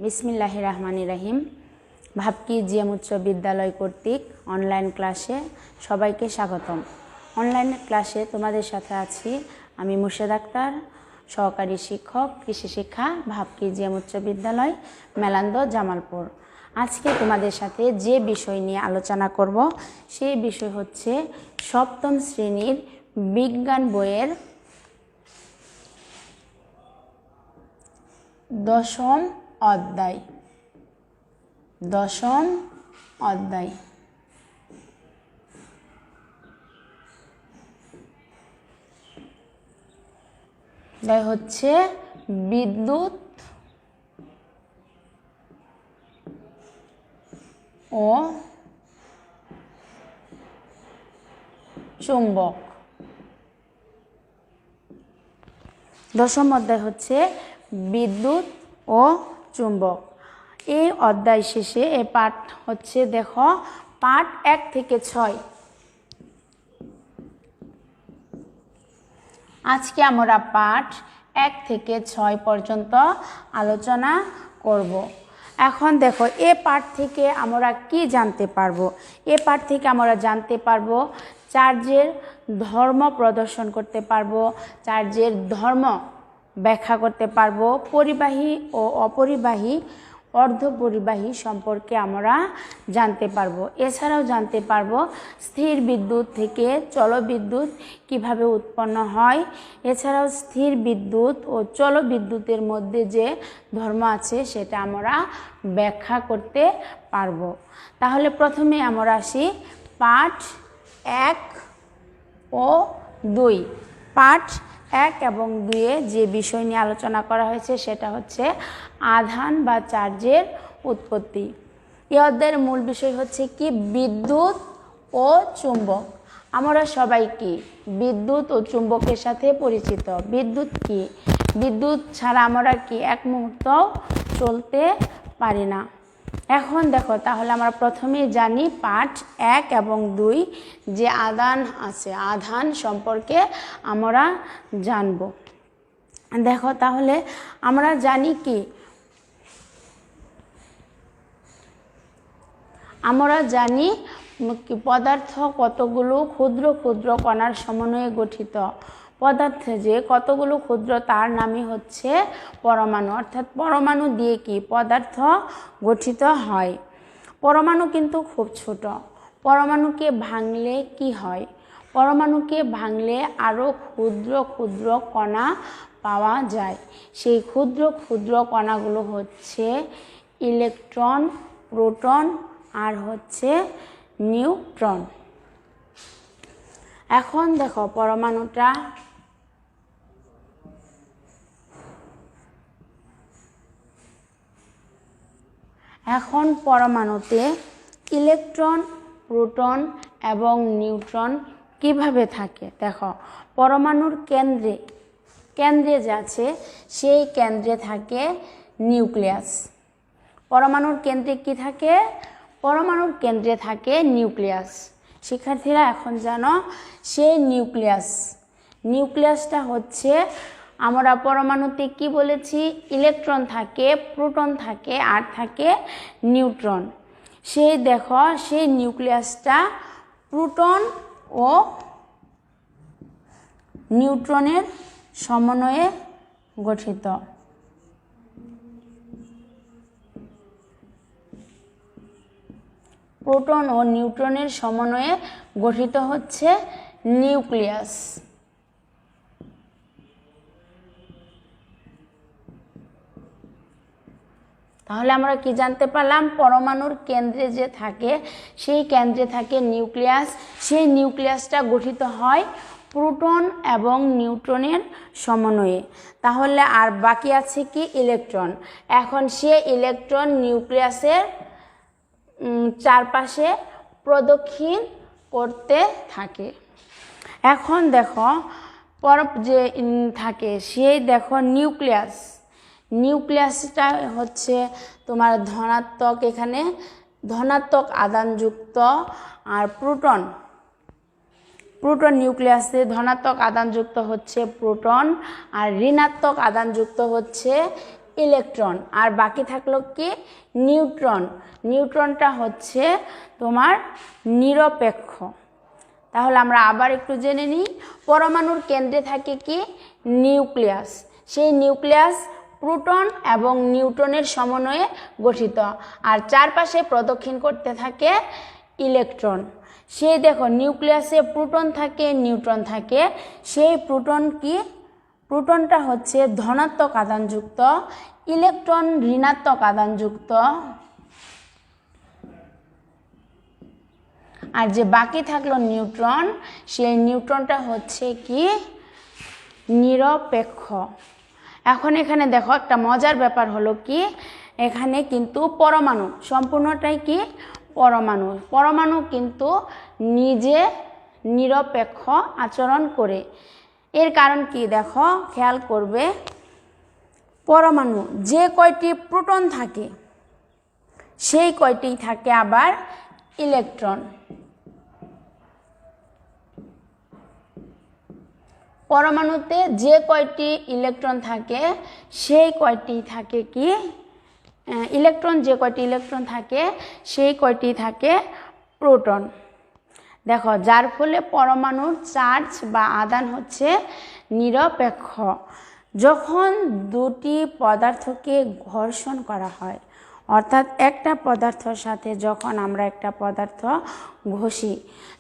বিসমিল্লাহির রহমানির রহিম। ভাবকি জিএম উচ্চ বিদ্যালয় কর্তৃক অনলাইন ক্লাসে সবাইকে স্বাগতম। অনলাইন ক্লাসে তোমাদের সাথে আছি আমি মুর্শেদ আক্তার, সহকারী শিক্ষক কৃষি শিক্ষা, ভাবকি জিএম উচ্চ বিদ্যালয়, মেলান্দ, জামালপুর। আজকে তোমাদের সাথে যে বিষয় নিয়ে আলোচনা করব সেই বিষয় হচ্ছে সপ্তম শ্রেণীর বিজ্ঞান বইয়ের দশম অধ্যায়। হচ্ছে বিদ্যুৎ ও চুম্বক। দশম অধ্যায় হচ্ছে বিদ্যুৎ ও চুম্বক। এই অধ্যায় শেষে এই পাঠ হচ্ছে, দেখো, পাঠ 1 থেকে 6। আজকে আমরা পাঠ 1 থেকে 6 পর্যন্ত আলোচনা করব। এখন দেখো, এ পাঠ থেকে আমরা কি জানতে পারবো? এ পাঠ থেকে আমরা জানতে পারবো চার্জের ধর্ম প্রদর্শন করতে পারবো, চার্জের ধর্ম ব্যাখ্যা করতে পারবো, পরিবাহী ও অপরিবাহী, অর্ধপরিবাহী সম্পর্কে আমরা জানতে পারবো। এছাড়াও জানতে পারবো স্থির বিদ্যুৎ থেকে চলবিদ্যুৎ কিভাবে উৎপন্ন হয়। এছাড়াও স্থির বিদ্যুৎ ও চলবিদ্যুতের মধ্যে যে ধর্ম আছে সেটা আমরা ব্যাখ্যা করতে পারবো। তাহলে প্রথমে আমরা আসি পাঠ 1 ও 2। পাঠ 1 এবং 2-এ যে বিষয় নিয়ে আলোচনা করা হয়েছে সেটা হচ্ছে আধান বা চার্জের উৎপত্তি। এই অধ্যায়ের মূল বিষয় হচ্ছে কি? বিদ্যুৎ ও চুম্বক। আমরা সবাই কি বিদ্যুৎ ও চুম্বকের সাথে পরিচিত। বিদ্যুৎ কি? বিদ্যুৎ ছাড়া আমরা কি এক মুহূর্ত চলতে পারি না। এখন দেখো, তাহলে আমরা প্রথমেই জানি পাঠ 1 এবং 2 যে আধান আছে, আধান সম্পর্কে আমরা জানব। দেখো, তাহলে আমরা জানি কি? আমরা জানি পদার্থ কতগুলো ক্ষুদ্র ক্ষুদ্র কণার সমন্বয়ে গঠিত। পদার্থে যে কতগুলো ক্ষুদ্র তার নামই হচ্ছে পরমাণু। অর্থাৎ পরমাণু দিয়ে কি পদার্থ গঠিত হয়। পরমাণু কিন্তু খুব ছোট। পরমাণুকে ভাঙলে কি হয়? পরমাণুকে ভাঙলে আরও ক্ষুদ্র ক্ষুদ্র কণা পাওয়া যায়। সেই ক্ষুদ্র ক্ষুদ্র কণাগুলো হচ্ছে ইলেকট্রন, প্রোটন আর হচ্ছে নিউট্রন। এখন দেখো, পরমাণুটা পরমাণুতে ইলেকট্রন, প্রোটন এবং নিউট্রন কিভাবে থাকে? দেখো, পরমাণুর কেন্দ্রে যে আছে সেই কেন্দ্রে থাকে নিউক্লিয়াস। পরমাণুর কেন্দ্রে কি থাকে? পরমাণুর কেন্দ্রে থাকে নিউক্লিয়াস। শিক্ষার্থীরা এখন জানো সেই নিউক্লিয়াসটা হচ্ছে, আমরা পরমাণুতে কি বলেছি? ইলেকট্রন থাকে, প্রোটন থাকে আর থাকে নিউট্রন। সেই দেখো, সেই নিউক্লিয়াসটা প্রোটন ও নিউট্রনের সমন্বয়ে গঠিত। প্রোটন ও নিউট্রনের সমন্বয়ে গঠিত হচ্ছে নিউক্লিয়াস। তাহলে আমরা কি জানতে পারলাম? পরমাণুর কেন্দ্রে যে থাকে সেই কেন্দ্রে থাকে নিউক্লিয়াস। সেই নিউক্লিয়াসটা গঠিত হয় প্রোটন এবং নিউট্রনের সমন্বয়ে। তাহলে আর বাকি আছে কি? ইলেকট্রন। এখন সে ইলেকট্রন নিউক্লিয়াসের চারপাশে প্রদক্ষিণ করতে থাকে। এখন দেখো, যে থাকে সেই দেখো নিউক্লিয়াসটা হচ্ছে তোমার ধনাত্মক, এখানে ধনাত্মক আধানযুক্ত। আর প্রোটন নিউক্লিয়াসে ধনাত্মক আধানযুক্ত হচ্ছে প্রোটন আর ঋণাত্মক আধানযুক্ত হচ্ছে ইলেকট্রন, আর বাকি থাকলো কি নিউট্রন। নিউট্রনটা হচ্ছে তোমার নিরপেক্ষ। তাহলে আমরা আবার একটু জেনে নিই, পরমাণুর কেন্দ্রে থাকে কি নিউক্লিয়াস। সেই নিউক্লিয়াস প্রোটন এবং নিউট্রনের সমন্বয়ে গঠিত, আর চারপাশে প্রদক্ষিণ করতে থাকে ইলেকট্রন। সেই দেখো নিউক্লিয়াসে প্রোটন থাকে, নিউট্রন থাকে। সেই প্রোটন কি, প্রোটনটা হচ্ছে ধনাত্মক আধানযুক্ত, ইলেকট্রন ঋণাত্মক আধানযুক্ত, আর যে বাকি থাকলো নিউট্রন, সেই নিউট্রনটা হচ্ছে কি নিরপেক্ষ। এখন এখানে দেখো একটা মজার ব্যাপার হলো কি, এখানে কিন্তু পরমাণু সম্পূর্ণটাই কি পরমাণু, পরমাণু কিন্তু নিজে নিরপেক্ষ আচরণ করে। এর কারণ কি দেখো, খেয়াল করবে, পরমাণু যে কয়টি প্রোটন থাকে সেই কয়টি থাকে আবার ইলেকট্রন। পরমাণুতে যে কয়টি ইলেকট্রন থাকে সেই কয়টি থাকে কি ইলেকট্রন, যে কয়টি ইলেকট্রন থাকে সেই কয়টি থাকে প্রোটন। দেখো, যার ফলে পরমাণুর চার্জ বা আধান হচ্ছে নিরপেক্ষ। যখন দুটি পদার্থকে ঘর্ষণ করা হয়, অর্থাৎ একটা পদার্থের সাথে যখন আমরা একটা পদার্থ ঘষি,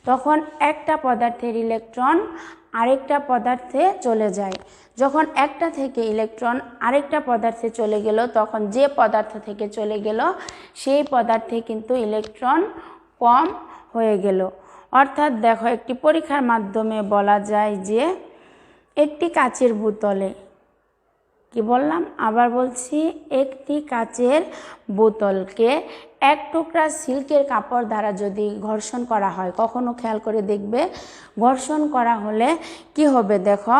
তখন একটা পদার্থের ইলেকট্রন আরেকটা পদার্থে চলে যায়। যখন একটা থেকে ইলেকট্রন আরেকটা পদার্থে চলে গেল, তখন যে পদার্থ থেকে চলে গেল সেই পদার্থে কিন্তু ইলেকট্রন কম হয়ে গেল। অর্থাৎ দেখো, একটি পরীক্ষার মাধ্যমে বলা যায় যে একটি কাচের বোতলে, কি বললাম আবার বলছি, একটি কাচের বোতলকে এক টুকরা সিল্কের কাপড় দ্বারা যদি ঘর্ষণ করা হয়, কখনো খেয়াল করে দেখবে ঘর্ষণ করা হলে কি হবে দেখো,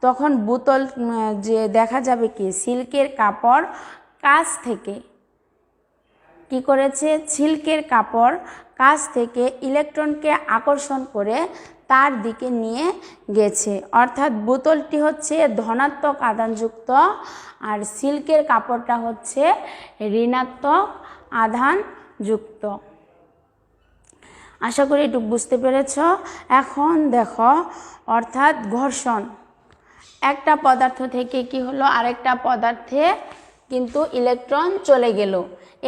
তখন বোতল যে দেখা যাবে কি সিল্কের কাপড় কাছ থেকে কি করেছে, সিল্কের কাপড় কাছ থেকে ইলেকট্রনকে আকর্ষণ করে তার দিকে নিয়ে গেছে। অর্থাৎ বোতলটি হচ্ছে ধনাত্মক আধানযুক্ত আর সিল্কের কাপড়টা হচ্ছে ঋণাত্মক আধানযুক্ত। আশা করি একটু বুঝতে পেরেছ। এখন দেখো, অর্থাৎ ঘর্ষণ, একটা পদার্থ থেকে কি হলো আরেকটা পদার্থে কিন্তু ইলেকট্রন চলে গেল,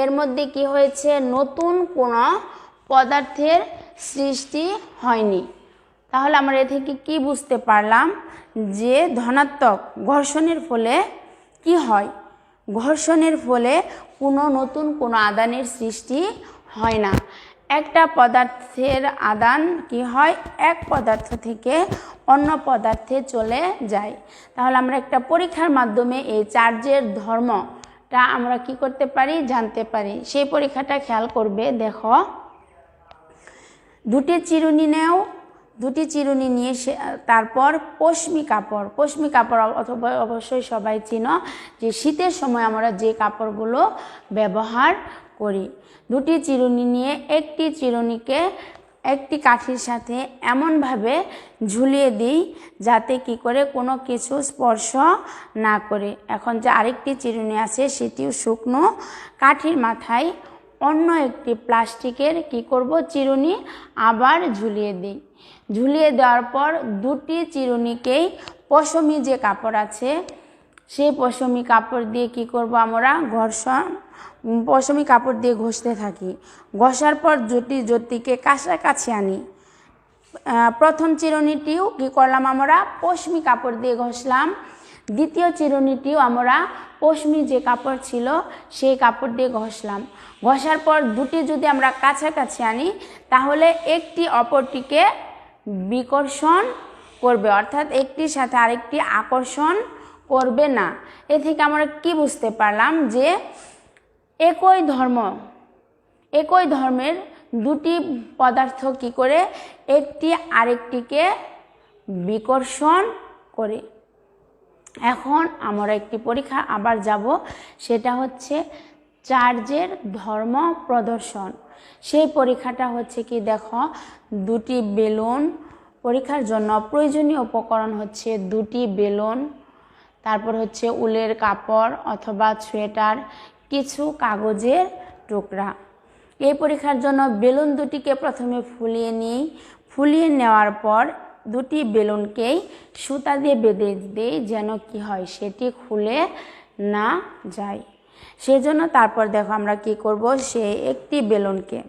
এর মধ্যে কি হয়েছে, নতুন কোনো পদার্থের সৃষ্টি হয়নি। তাহলে আমরা এ থেকে কি বুঝতে পারলাম, যে ধনাত্মক ঘর্ষণের ফলে কি হয়, ঘর্ষণের ফলে কোনো নতুন কোনো আধানের সৃষ্টি হয় না। একটা পদার্থের আদান কি হয়, এক পদার্থ থেকে অন্য পদার্থে চলে যায়। তাহলে আমরা একটা পরীক্ষার মাধ্যমে এই চার্জের ধর্মটা আমরা কি করতে পারি, জানতে পারি। সেই পরীক্ষাটা খেয়াল করবে, দেখো দুটি চিরুনি নেও, দুটি চিরুনি নিয়ে তারপর পশমি কাপড় অথবা অবশ্যই সবাই চিনো যে শীতের সময় আমরা যে কাপড়গুলো ব্যবহার করি। দুটি চিরুনি নিয়ে একটি চিরুনিকে একটি কাঠির সাথে এমনভাবে ঝুলিয়ে দিই যাতে কি করে কোনো কিছু স্পর্শ না করে। এখন যে আরেকটি চিরুনি আছে সেটিও শুকনো কাঠির মাথায় অন্য একটি প্লাস্টিকের কি করব, চিরুনি আবার ঝুলিয়ে দিই। ঝুলিয়ে দেওয়ার পর দুটি চিরুনিকেই পশমি যে কাপড় আছে সেই পশমি কাপড় দিয়ে কি করব, আমরা পশমি কাপড় দিয়ে ঘষতে থাকি। ঘষার পর জুটিকে কাছাকাছি আনি। প্রথম চিরুনিটিও কি করলাম, আমরা পশমি কাপড় দিয়ে ঘষলাম। দ্বিতীয় চিরুনিটিও আমরা পশমি যে কাপড় ছিল সেই কাপড় দিয়ে ঘষলাম। ঘষার পর দুটি যদি আমরা কাছাকাছি আনি তাহলে একটি অপরটিকে বিকর্ষণ করবে, অর্থাৎ একটির সাথে আরেকটি আকর্ষণ করবে না। এ থেকে আমরা কি বুঝতে পারলাম, যে একই ধর্মের দুটি পদার্থ কি করে একটি আরেকটিকে বিকর্ষণ করে। এখন আমরা একটি পরীক্ষা আবার যাব, সেটা হচ্ছে চার্জের ধর্ম প্রদর্শন। সেই পরীক্ষাটা হচ্ছে কি দেখো, দুটি বেলুন, পরীক্ষার জন্য প্রয়োজনীয় উপকরণ হচ্ছে দুটি বেলুন, তারপর হচ্ছে উলের কাপড় অথবা সোয়েটার, কিছু কাগজের টুকরা। এই পরীক্ষার জন্য বেলুন দুটিকে প্রথমে ফুলিয়ে নিই। ফুলিয়ে নেওয়ার পর দুটি বেলুনকেই সুতা দিয়ে বেঁধে দিই যেন কি হয় সেটি খুলে না যায়। সেজন্য তারপর দেখো আমরা কি করব, সে একটি বেলুনকে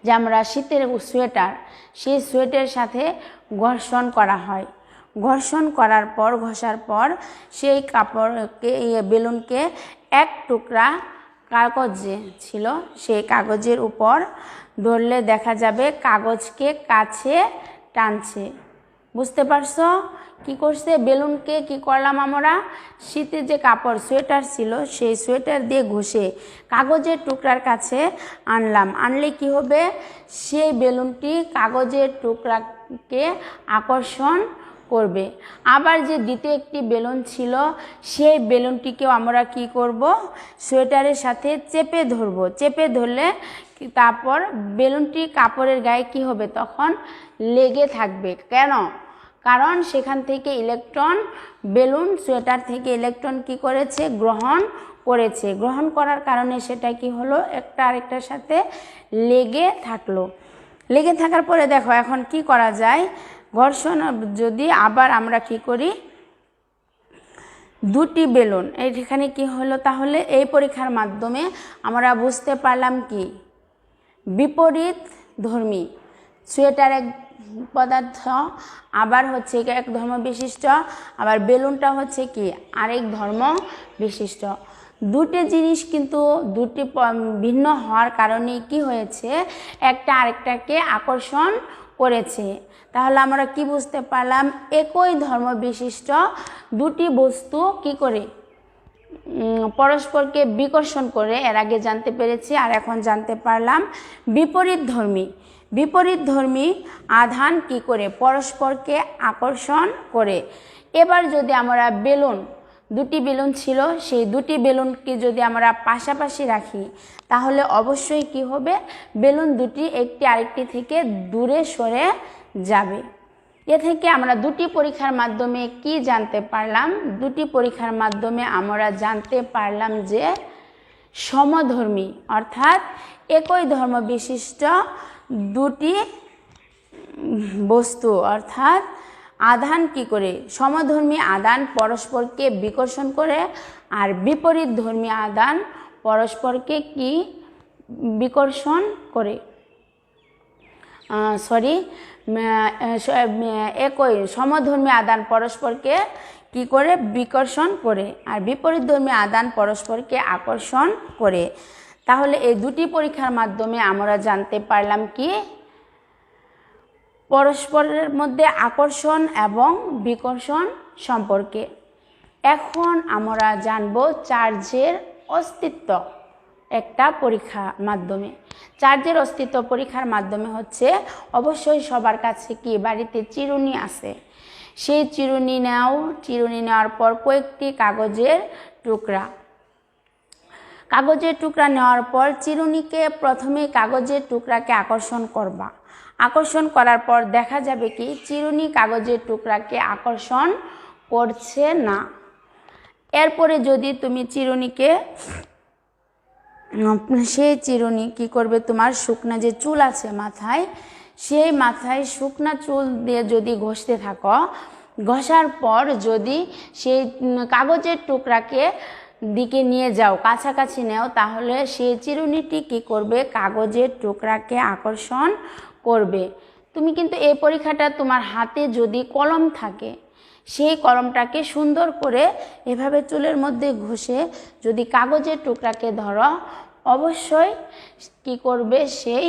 যে আমরা শীতের সোয়েটার, সেই সোয়েটারের সাথে ঘর্ষণ করা হয়। ঘর্ষণ করার পর ঘষার পর সেই কাপড়কে বেলুনকে এক টুকরা কাগজ যে ছিল সেই কাগজের উপর ধরলে দেখা যাবে কাগজকে কাছে টানছে। বুঝতে পারছো কি করছে? বেলুনকে কি করলাম আমরা, শীতের যে কাপড় সোয়েটার ছিল সেই সোয়েটার দিয়ে ঘষে কাগজের টুকরার কাছে আনলাম। আনলে কি হবে, সেই বেলুনটি কাগজের টুকরাকে আকর্ষণ করবে। আবার যে দ্বিতীয় একটি বেলুন ছিল সেই বেলুনটিকেও আমরা কি করব, সোয়েটারের সাথে চেপে ধরব। চেপে ধরলে তারপর বেলুনটি কাপড়ের গায়ে কি হবে, তখন লেগে থাকবে। কেন? কারণ সেখান থেকে ইলেকট্রন, বেলুন সোয়েটার থেকে ইলেকট্রন কি করেছে, গ্রহণ করেছে। গ্রহণ করার কারণে সেটা কি হলো, একটা আরেকটার সাথে লেগে থাকলো। লেগে থাকার পরে দেখো এখন কি করা যায়, ঘর্ষণ যদি আবার আমরা কি করি, দুটি বেলুন এইখানে কি হলো, তাহলে এই পরীক্ষার মাধ্যমে আমরা বুঝতে পারলাম কি, বিপরীত ধর্মী সোয়েটার এক পদার্থ, আবার হচ্ছে এক ধর্ম বিশিষ্ট, আবার বেলুনটা হচ্ছে কি আরেক ধর্ম বিশিষ্ট। দুটি জিনিস কিন্তু দুটি ভিন্ন হওয়ার কারণে কি হয়েছে, একটা আরেকটাকে আকর্ষণ করেছে। তাহলে আমরা কি বুঝতে পারলাম, একই ধর্ম বিশিষ্ট দুটি বস্তু কি করে পরস্পরকে বিকর্ষণ করে, এর আগে জানতে পেরেছি আর এখন জানতে পারলাম বিপরীত ধর্মী আধান কি করে পরস্পরকে আকর্ষণ করে। এবার যদি আমরা বেলুন, দুটি বেলুন ছিল, সেই দুটি বেলুনকে যদি আমরা পাশাপাশি রাখি তাহলে অবশ্যই কি হবে, বেলুন দুটি একটি আরেকটি থেকে দূরে সরে যাবে। এ থেকে আমরা দুটি পরীক্ষার মাধ্যমে কি জানতে পারলাম, দুটি পরীক্ষার মাধ্যমে আমরা জানতে পারলাম যে সমধর্মী অর্থাৎ একই ধর্ম বিশিষ্ট দুটি বস্তু অর্থাৎ আধান কি করে, সমধর্মী আধান পরস্পরকে বিকর্ষণ করে, আর বিপরীত ধর্মী আধান পরস্পরকে কি বিকর্ষণ করে, একই সমধর্মী আদান পরস্পরকে কি করে বিকর্ষণ করে, আর বিপরীত ধর্মী আদান পরস্পরকে আকর্ষণ করে। তাহলে এই দুটি পরীক্ষার মাধ্যমে আমরা জানতে পারলাম কি, পরস্পরের মধ্যে আকর্ষণ এবং বিকর্ষণ সম্পর্কে। এখন আমরা জানব চার্জের অস্তিত্ব একটা পরীক্ষার মাধ্যমে। চার্জের অস্তিত্ব পরীক্ষার মাধ্যমে হচ্ছে, অবশ্যই সবার কাছে কি বাড়িতে চিরুনি আছে, সেই চিরুনি নেওয়ার পর কয়েকটি কাগজের টুকরা নেওয়ার পর চিরুনিকে প্রথমে কাগজের টুকরাকে আকর্ষণ করবা। আকর্ষণ করার পর দেখা যাবে কি চিরুনি কাগজের টুকরাকে আকর্ষণ করছে না। এরপরে যদি তুমি চিরুনিকে, সেই চিরুনি কি করবে, তোমার শুকনা যে চুল আছে মাথায়, সেই মাথায় শুকনা চুল দিয়ে যদি ঘষতে থাকো, ঘষার পর যদি সেই কাগজের টুকরাকে দিকে নিয়ে যাও, কাছাকাছি নেও, তাহলে সেই চিরুনিটি কি করবে, কাগজের টুকরাকে আকর্ষণ করবে। তুমি কিন্তু এই পরীক্ষাটা তোমার হাতে যদি কলম থাকে, সেই কলমটাকে সুন্দর করে এভাবে চুলের মধ্যে ঘষে যদি কাগজের টুকরাকে ধরো, অবশ্যই কি করবে, সেই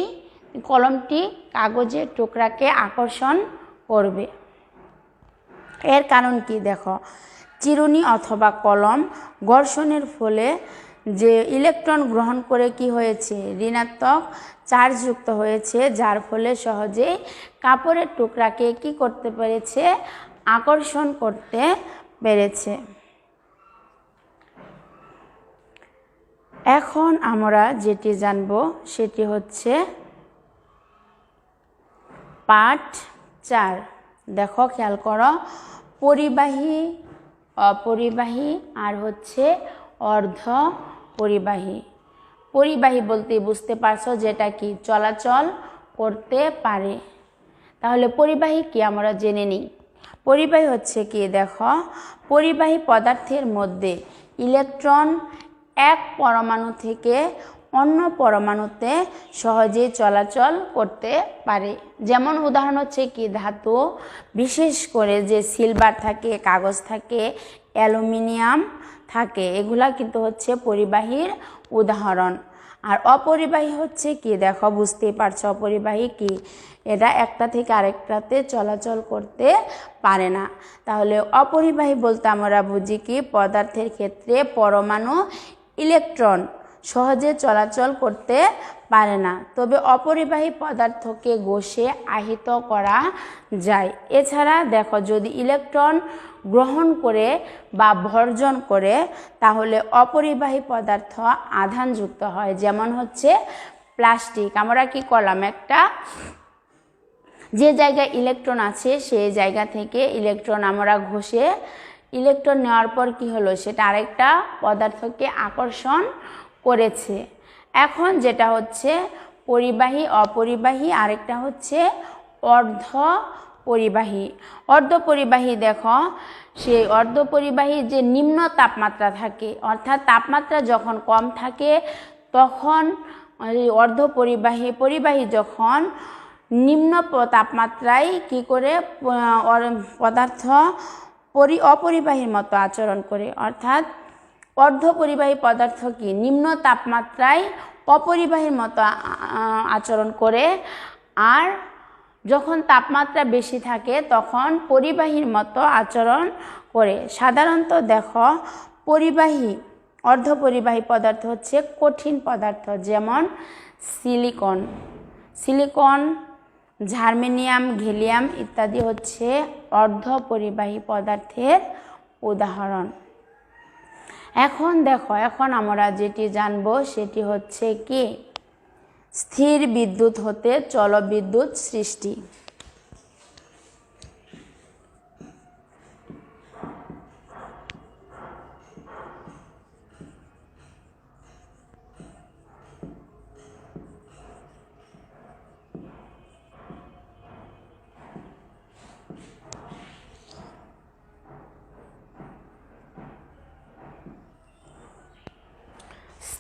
কলমটি কাগজের টুকরাকে আকর্ষণ করবে। এর কারণ কি দেখো, চিরুনি অথবা কলম ঘর্ষণের ফলে যে ইলেকট্রন গ্রহণ করে কি হয়েছে, ঋণাত্মক চার্জযুক্ত হয়েছে, যার ফলে সহজেই কাপড়ের টুকরাকে কি করতে পেরেছে, আকর্ষণ করতে পেরেছে। এখন আমরা যেটি জানব সেটি হচ্ছে পাঠ 4। দেখো খেয়াল করো, পরিবাহী অপরিবাহী আর হচ্ছে অর্ধ পরিবাহী। পরিবাহী বলতে বুঝতে পারছো যেটা কি চলাচল করতে পারে। তাহলে পরিবাহী কি আমরা জেনে নিই। পরিবাহী হচ্ছে কি, দেখো, পরিবাহী পদার্থের মধ্যে ইলেকট্রন এক পরমাণু থেকে অন্য পরমাণুতে সহজেই চলাচল করতে পারে। যেমন উদাহরণ হচ্ছে কি, ধাতু, বিশেষ করে যে সিলভার থাকে, কাগজ থাকে, অ্যালুমিনিয়াম থাকে, এগুলা কিন্তু হচ্ছে পরিবাহীর উদাহরণ। আর অপরিবাহী হচ্ছে কি, দেখো বুঝতেই পারছো অপরিবাহী কি, এটা একটা থেকে আরেকটাতে চলাচল করতে পারে না। তাহলে অপরিবাহী বলতে আমরা বুঝি কি, পদার্থের ক্ষেত্রে পরমাণু ইলেকট্রন সহজে চলাচল করতে পারে না, তবে অপরিবাহী পদার্থকে ঘষে আহিত করা যায়। এছাড়া দেখো, যদি ইলেকট্রন গ্রহণ করে বা বর্জন করে তাহলে অপরিবাহী পদার্থ আধানযুক্ত হয়। যেমন হচ্ছে প্লাস্টিক, আমরা কি করলাম, একটা যে জায়গায় ইলেকট্রন আছে সেই জায়গা থেকে ইলেকট্রন আমরা ঘষে ইলেকট্রন নেওয়ার পর কি হলো, সেটা আরেকটা পদার্থকে আকর্ষণ করেছে। এখন যেটা হচ্ছে পরিবাহী, অপরিবাহী, আরেকটা হচ্ছে অর্ধ পরিবাহী। অর্ধপরিবাহী, দেখো, সেই অর্ধপরিবাহী যে নিম্ন তাপমাত্রা থাকে, অর্থাৎ তাপমাত্রা যখন কম থাকে তখন অর্ধপরিবাহী, পরিবাহী যখন নিম্ন তাপমাত্রায় কি করে পদার্থ অপরিবাহীর মতো আচরণ করে। অর্থাৎ অর্ধপরিবাহী পদার্থ কি নিম্ন তাপমাত্রায় অপরিবাহীর মতো আচরণ করে, আর যখন তাপমাত্রা বেশি থাকে তখন পরিবাহীর মতো আচরণ করে। সাধারণত দেখো, পরিবাহী, অর্ধপরিবাহী পদার্থ হচ্ছে কঠিন পদার্থ, যেমন সিলিকন, জার্মেনিয়াম, গ্যালিয়াম ইত্যাদি হচ্ছে অর্ধপরিবাহী পদার্থের উদাহরণ। এখন দেখো, এখন আমরা যেটি জানবো সেটি হচ্ছে কি, স্থির বিদ্যুৎ হতে জলবিদ্যুৎ সৃষ্টি।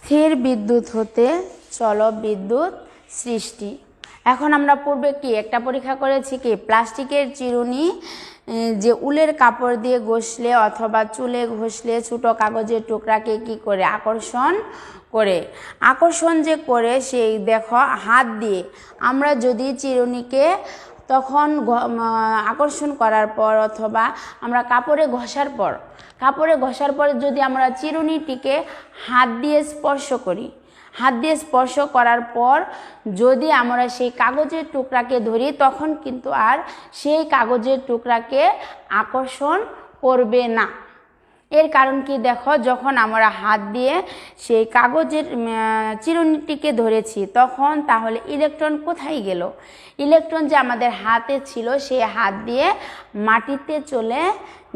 স্থির বিদ্যুৎ হতে জলবিদ্যুৎ সৃষ্টি। এখন আমরা পূর্বে কি একটা পরীক্ষা করেছি কি, প্লাস্টিকের চিরুনি যে উলের কাপড় দিয়ে ঘষলে অথবা চুলে ঘষলে ছোটো কাগজের টুকরাকে কি করে আকর্ষণ যে করে, সেই দেখো হাত দিয়ে আমরা যদি চিরুনিকে তখন আকর্ষণ করার পর অথবা আমরা কাপড়ে ঘষার পর যদি আমরা চিরুনিটিকে হাত দিয়ে স্পর্শ করার পর যদি আমরা সেই কাগজের টুকরাকে ধরি, তখন কিন্তু আর সেই কাগজের টুকরাকে আকর্ষণ করবে না। এর কারণ কি, দেখো, যখন আমরা হাত দিয়ে সেই কাগজের চিরুনিটিকে ধরেছি তখন তাহলে ইলেকট্রন কোথায় গেল? ইলেকট্রন যে আমাদের হাতে ছিল সেই হাত দিয়ে মাটিতে চলে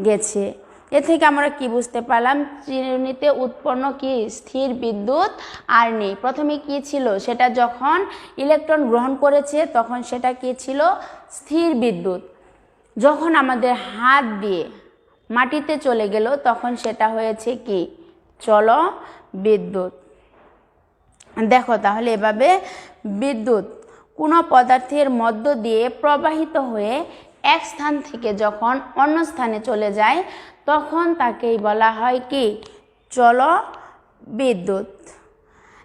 গেছে। এ থেকে আমরা কি বুঝতে পারলাম, চিরুনিতে উৎপন্ন কি স্থির বিদ্যুৎ আর নেই। প্রথমে কি ছিল, সেটা যখন ইলেকট্রন গ্রহণ করেছে তখন সেটা কি ছিল, স্থির বিদ্যুৎ। যখন আমাদের হাত দিয়ে মাটিতে চলে গেল তখন সেটা হয়েছে কি চল বিদ্যুৎ। দেখো, তাহলে এভাবে বিদ্যুৎ কোনো পদার্থের মধ্য দিয়ে প্রবাহিত হয়ে এক স্থান থেকে যখন অন্য স্থানে চলে যায় তখন তাকেই বলা হয় কি চল বিদ্যুৎ।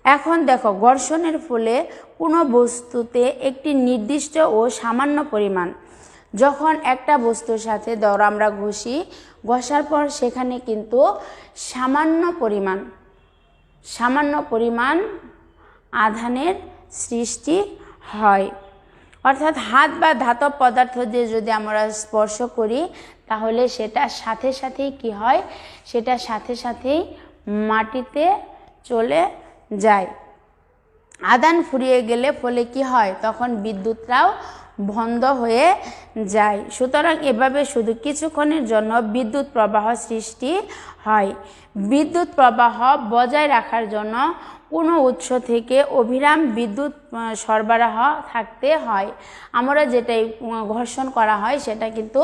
এখন দেখো, ঘর্ষণের ফলে কোনো বস্তুতে একটি নির্দিষ্ট ও সামান্য পরিমাণ, যখন একটা বস্তুর সাথে ধরো আমরা ঘষার পর সেখানে কিন্তু সামান্য পরিমাণ আধানের সৃষ্টি হয়। অর্থাৎ হাত বা ধাতব পদার্থ দিয়ে যদি আমরা স্পর্শ করি তাহলে সেটা সাথে সাথেই কি হয়, সেটা সাথে সাথেই মাটিতে চলে যায়। আধান ফুরিয়ে গেলে ফলে কি হয়, তখন বিদ্যুৎটাও বন্ধ হয়ে যায়। সুতরাং এভাবে শুধু কিছুক্ষণের জন্য বিদ্যুৎ প্রবাহ সৃষ্টি হয়। বিদ্যুৎ প্রবাহ বজায় রাখার জন্য কোনো উৎস থেকে অবিরাম বিদ্যুৎ সরবরাহ থাকতে হয়। আমরা যেটাই ঘর্ষণ করা হয় সেটা কিন্তু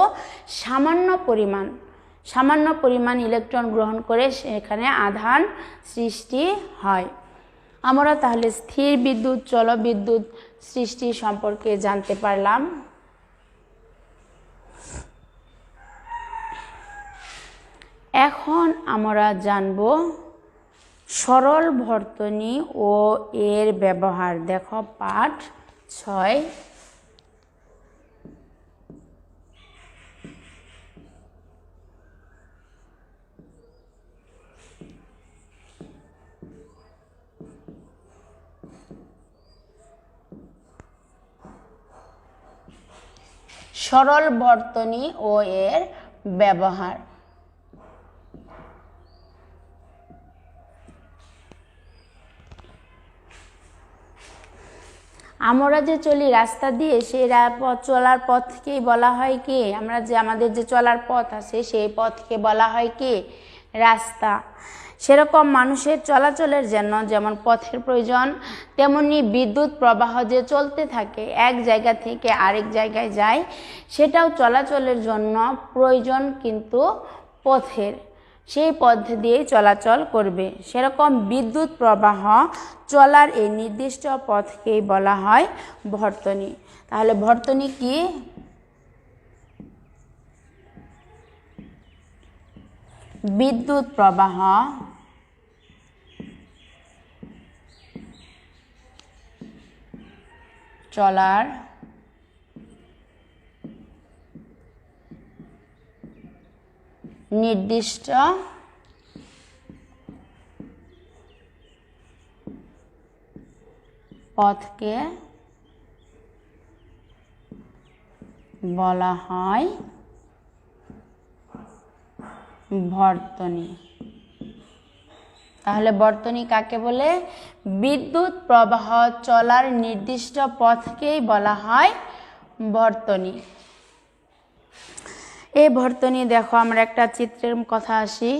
সামান্য পরিমাণ ইলেকট্রন গ্রহণ করে সেখানে আধান সৃষ্টি হয়। আমরা তাহলে স্থির বিদ্যুৎ, জলবিদ্যুৎ সৃষ্টি সম্পর্কে জানতে পারলাম। এখন আমরা জানব সরল বর্তনী ও এর ব্যবহার। দেখো পাঠ 6। সরল বর্তনী ও এর ব্যবহার। আমরা যে চলি রাস্তা দিয়ে, সেই চলার পথকেই বলা হয় কি, আমাদের যে চলার পথ আছে সেই পথকে বলা হয় কি, রাস্তা। সেরকম মানুষের চলাচলের জন্য যেমন পথের প্রয়োজন, তেমনি বিদ্যুৎ প্রবাহ যে চলতে থাকে, এক জায়গা থেকে আরেক জায়গায় যায়, সেটাও চলাচলের জন্য প্রয়োজন কিন্তু পথের। সেই পথ দিয়েই চলাচল করবে। সেরকম বিদ্যুৎ প্রবাহ চলার এই নির্দিষ্ট পথকেই বলা হয় বর্তনী। তাহলে বর্তনী কি? বিদ্যুৎ প্রবাহ চলার নির্দিষ্ট পথকে বলা হয় বর্তনী। তাহলে বর্তনী কাকে বলে? বিদ্যুৎ প্রবাহ চলার নির্দিষ্ট পথকেই বলা হয় বর্তনী। এই বর্তনী দেখো, আমরা একটা চিত্রের কথা আসি।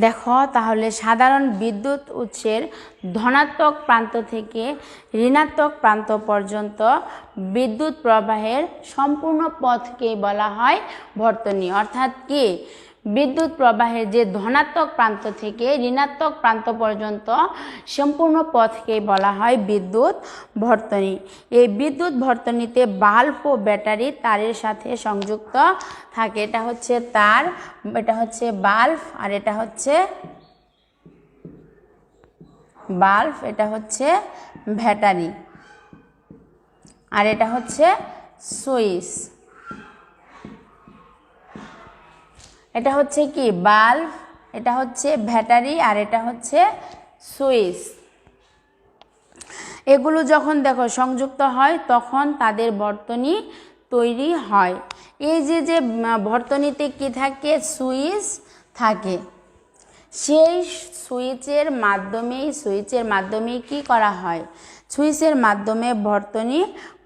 দেখো তাহলে সাধারণ বিদ্যুৎ উৎসের ধনাত্মক প্রান্ত থেকে ঋণাত্মক প্রান্ত পর্যন্ত বিদ্যুৎ প্রবাহের সম্পূর্ণ পথকেই বলা হয় বর্তনী। অর্থাৎ কি, বিদ্যুৎ প্রবাহের যে ধনাত্মক প্রান্ত থেকে ঋণাত্মক প্রান্ত পর্যন্ত সম্পূর্ণ পথকেই বলা হয় বিদ্যুৎ বর্তনী। এই বিদ্যুৎ বর্তনীতে বাল্ব ও ব্যাটারি তারের সাথে সংযুক্ত থাকে। এটা হচ্ছে তার, এটা হচ্ছে বাল্ব, আর এটা হচ্ছে এটা হচ্ছে ব্যাটারি, আর এটা হচ্ছে সুইচ। এটা হচ্ছে কি, বাল্ব, এটা হচ্ছে ব্যাটারি, আর এটা হচ্ছে সুইচ। এগুলো যখন দেখো সংযুক্ত হয় তখন তাদের বর্তনী তৈরি হয়। এই যে বর্তনীতে কি থাকে, সুইচ থাকে। সেই সুইচের মাধ্যমেই কি করা হয়, সুইচের মাধ্যমে বর্তনী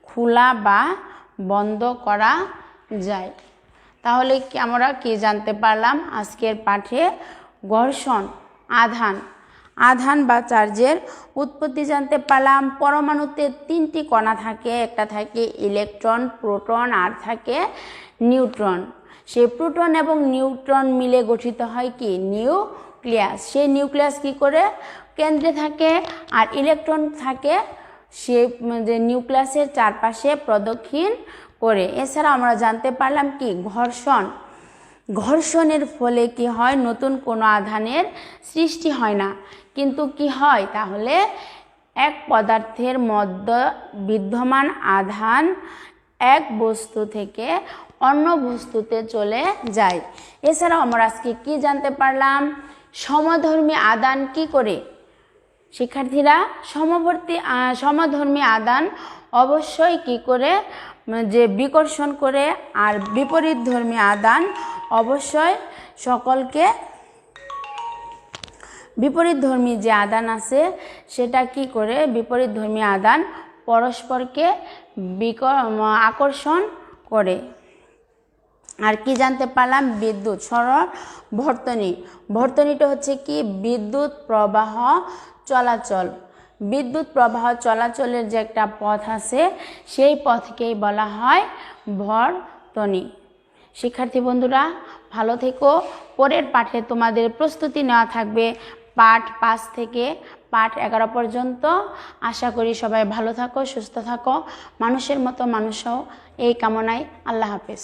খোলা বা বন্ধ করা যায়। তাহলে আমরা কি জানতে পারলাম আজকের পাঠে? ঘর্ষণ, আধান বা চার্জের উৎপত্তি জানতে পারলাম। পরমাণুতে 3টি কণা থাকে, একটা থাকে ইলেকট্রন, প্রোটন, আর থাকে নিউট্রন। সেই প্রোটন এবং নিউট্রন মিলে গঠিত হয় কি নিউক্লিয়াস। সেই নিউক্লিয়াস কি করে কেন্দ্রে থাকে আর ইলেকট্রন থাকে সে যে নিউক্লিয়াসের চারপাশে প্রদক্ষিণ করে। এছাড়া আমরা জানতে পারলাম কি ঘর্ষণ, ঘর্ষণের ফলে কি হয় নতুন কোনো আধানের সৃষ্টি হয় না, কিন্তু কি হয় তাহলে এক পদার্থের মধ্যে বিদ্যমান আধান এক বস্তু থেকে অন্য বস্তুতে চলে যায়। এছাড়াও আমরা আজকে কি জানতে পারলাম সমধর্মী আদান কি করে। শিক্ষার্থীরা সমধর্মী আদান অবশ্যই কি করে যে বিকর্ষণ করে, আর বিপরীতধর্মী আদান অবশ্যই সকলকে বিপরীতধর্মী যে আদান আছে সেটা কি করে বিপরীতধর্মী আদান পরস্পরকে আকর্ষণ করে। আর কি জানতে পারলাম বিদ্যুৎ সরণ বর্তনী। বর্তনীটা হচ্ছে কি বিদ্যুৎ প্রবাহ চলাচল। বিদ্যুৎ প্রবাহ চলাচলের যে একটা পথ আছে সেই পথকেই বলা হয় বর্তনী। শিক্ষার্থী বন্ধুরা ভালো থেকো। পরের পাঠে তোমাদের প্রস্তুতি নেওয়া থাকবে পাঠ 5 থেকে পাঠ 11 পর্যন্ত। আশা করি সবাই ভালো থাকো, সুস্থ থাকো, মানুষের মতো মানুষ হও, এই কামনায় আল্লাহ হাফেজ।